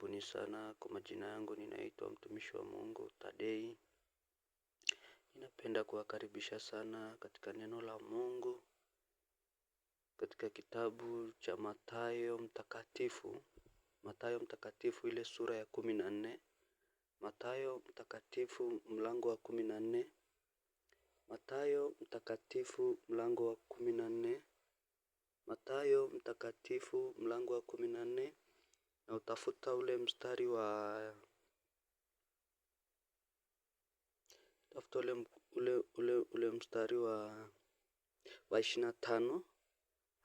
Karibuni sana. Kwa majina yangu ninaitwa mtumishi wa Mungu Tadei. Ninapenda kuwakaribisha sana katika neno la Mungu, katika kitabu cha Mathayo mtakatifu. Mathayo mtakatifu ile sura ya 14. Mathayo mtakatifu mlango wa 14. Mathayo mtakatifu mlango wa 14. Mathayo mtakatifu mlango wa 14. Na utafuta ule mstari wa mstari wa 25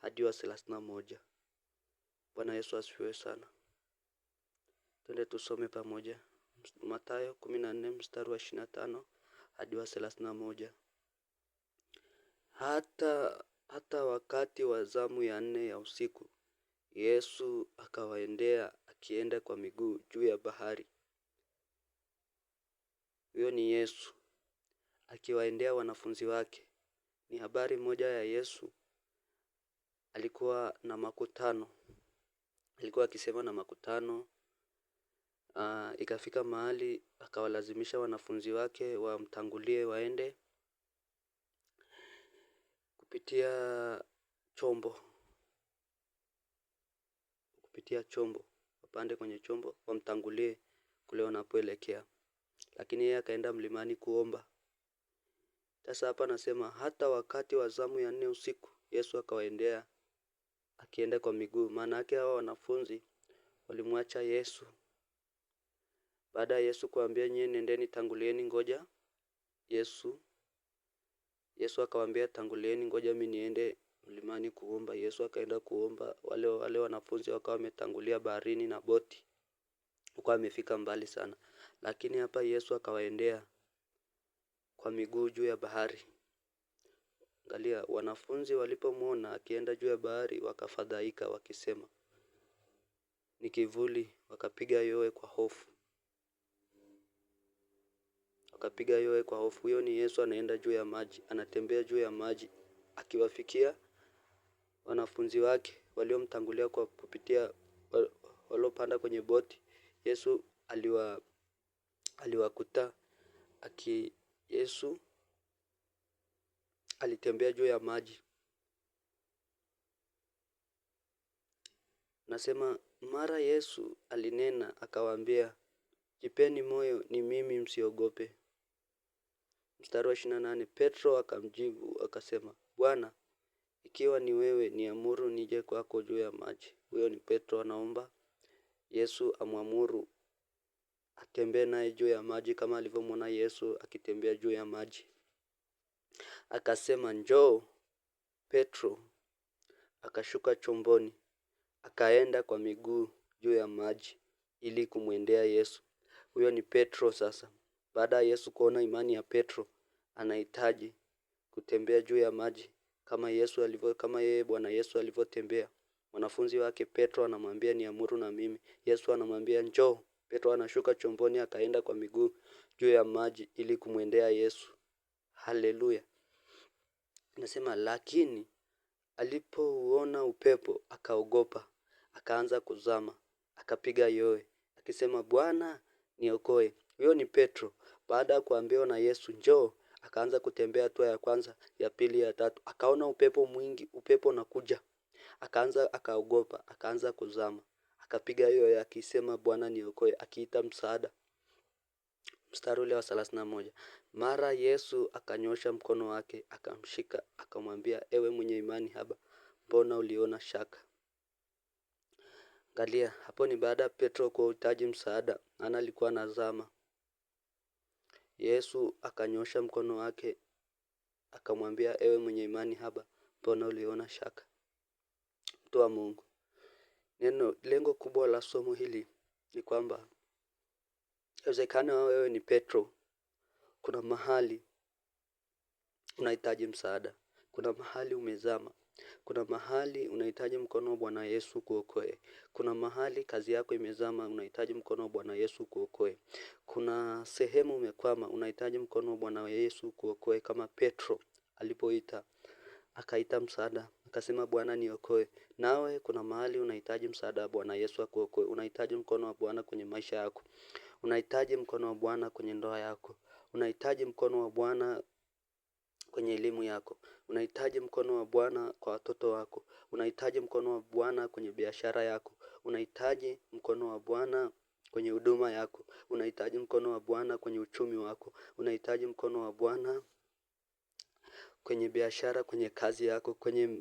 hadi wa 31. Bwana Yesu asifiwe sana. Twende tusome pamoja. Mathayo 14 mstari wa 25 hadi wa 31. Hata wakati wa zamu ya 4 ya usiku, Yesu akawaendea akienda kwa miguu juu ya bahari. Huyo ni Yesu akiwaendea wanafunzi wake. Ni habari moja ya Yesu. Alikuwa na makutano. Alikuwa akisema na makutano. Ikafika mahali akawalazimisha wanafunzi wake wamtangulie waende kupitia chombo. Wapande kwenye chombo wamtangulie kule wanapoelekea. Lakini yeye akaenda mlimani kuomba. Sasa hapa nasema hata wakati wa zamu ya 4 usiku Yesu akawaendea akienda kwa miguu. Maana yake hao wanafunzi walimwacha Yesu. Baada ya Yesu kuambia nyinyi nendeni tangulieni ngoja Yesu akawaambia tangulieni ngoja mimi niende mlimani kuomba. Yesu akaenda kuomba. Wale wanafunzi wakawa wametangulia baharini na boti. Wakawa wamefika mbali sana. Lakini hapa Yesu akawaendea kwa miguu juu ya bahari. Angalia, wanafunzi walipomwona akienda juu ya bahari wakafadhaika wakisema ni kivuli, wakapiga yowe kwa hofu. Huyo ni Yesu anaenda juu ya maji, anatembea juu ya maji. Akiwafikia wanafunzi wake waliomtangulia kwa kupitia walopanda kwenye boti. Yesu aliwakuta Yesu alitembea juu ya maji. Nasema mara Yesu alinena akawaambia, jipeni moyo, ni mimi, msiogope. Mstari wa 28, Petro akamjibu akasema, Bwana, ikiwa ni wewe niamuru nije kwako juu ya maji. Huyo ni Petro anaomba Yesu amwamuru atembee naye juu ya maji kama alivyomwona Yesu akitembea juu ya maji. Akasema, njoo. Petro akashuka chomboni, akaenda kwa miguu juu ya maji ili kumwendea Yesu. Huyo ni Petro sasa. Baada ya Yesu kuona imani ya Petro, anahitaji kutembea juu ya maji kama yeye Bwana Yesu alivyotembea. Wanafunzi wake Petro anamwambia niamuru na mimi. Yesu anamwambia njoo. Petro anashuka chomboni akaenda kwa miguu juu ya maji ili kumwendea Yesu. Haleluya. Nasema lakini alipouona upepo akaogopa, akaanza kuzama, akapiga yowe, akisema Bwana niokoe. Huyo ni Petro. Baada ya kuambiwa na Yesu njoo, akaanza kutembea hatua ya kwanza, ya pili, ya tatu. Akaona upepo mwingi, upepo unakuja. Akaogopa, akaanza kuzama. Akapiga yowe akisema Bwana niokoe, akiita msaada. Mstari ule wa 31. Mara Yesu akanyosha mkono wake, akamshika, akamwambia ewe mwenye imani haba, mbona uliona shaka? Angalia, hapo ni baada ya Petro kuhitaji msaada, maana alikuwa anazama. Yesu akanyosha mkono wake, akamwambia ewe mwenye imani haba, mbona uliona shaka? Mtu wa Mungu. Lengo kubwa la somo hili ni kwamba inawezekana wewe ni Petro. Kuna mahali unahitaji msaada. Kuna mahali umezama. Kuna mahali unahitaji mkono wa Bwana Yesu kuokoe. Kuna mahali kazi yako imezama, unahitaji mkono wa Bwana Yesu kuokoe. Kuna sehemu umekwama, unahitaji mkono wa Bwana Yesu kuokoe kama Petro alipoita, akaita msaada, akasema Bwana niokoe. Nawe kuna mahali unahitaji msaada wa Bwana Yesu akuokoe. Unahitaji mkono wa Bwana kwenye maisha yako. Unahitaji mkono wa Bwana kwenye ndoa yako. Unahitaji mkono wa Bwana kwenye elimu yako. Unahitaji mkono wa Bwana kwa watoto wako. Unahitaji mkono wa Bwana kwenye biashara yako. Unahitaji mkono wa Bwana kwenye huduma yako. Unahitaji mkono wa Bwana kwenye uchumi wako. Unahitaji mkono wa Bwana kwenye biashara, kwenye kazi yako, kwenye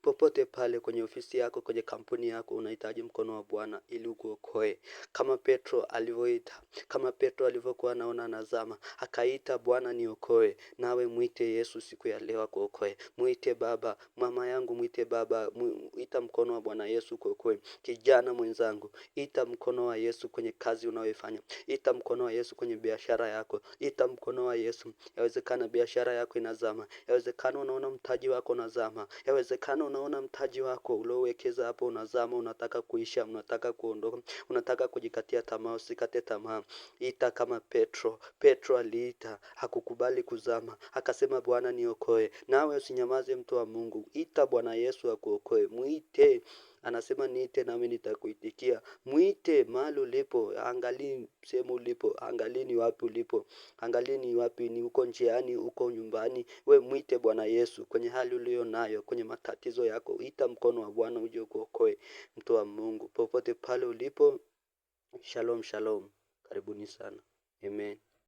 popote pale, kwenye ofisi yako, kwenye kampuni yako. Unahitaji mkono wa Bwana ili ukuokoe. Kama Petro alivyoita, kama Petro alivyokuwa anaona anazama, akaita Bwana niokoe. Nawe muite Yesu siku ya leo akuokoe. Muite baba, mama yangu muite baba, ita mkono wa Bwana Yesu kuokoe. Kijana mwenzangu, ita mkono wa Yesu kwenye kazi unayoifanya. Ita mkono wa Yesu kwenye biashara yako. Ita mkono wa Yesu. Yawezekana biashara yako inazama. Yawezekana unaona mtaji wako unazama. Yawezekana unaona mtaji wako uliowekeza hapo unazama, unataka kuisha, unataka kuondoka, unataka kujikatia tamaa. Usikate tamaa. Ita kama Petro. Petro aliita, hakukubali kuzama. Akasema Bwana niokoe. Nawe usinyamaze mtu wa Mungu. Ita Bwana Yesu akuokoe. Muite. Anasema niite nami nitakuitikia. Muite mahali ulipo. Angalia sehemu ulipo. Angalia ni wapi ulipo. Angalia ni wapi, ni uko njiani, uko nyumbani. We muite Bwana Yesu kwenye hali uliyo nayo, kwenye matatizo yako. Ita mkono wa Bwana uje ukuokoe, mtu wa Mungu. Popote pale ulipo. Shalom shalom. Karibuni sana. Amen.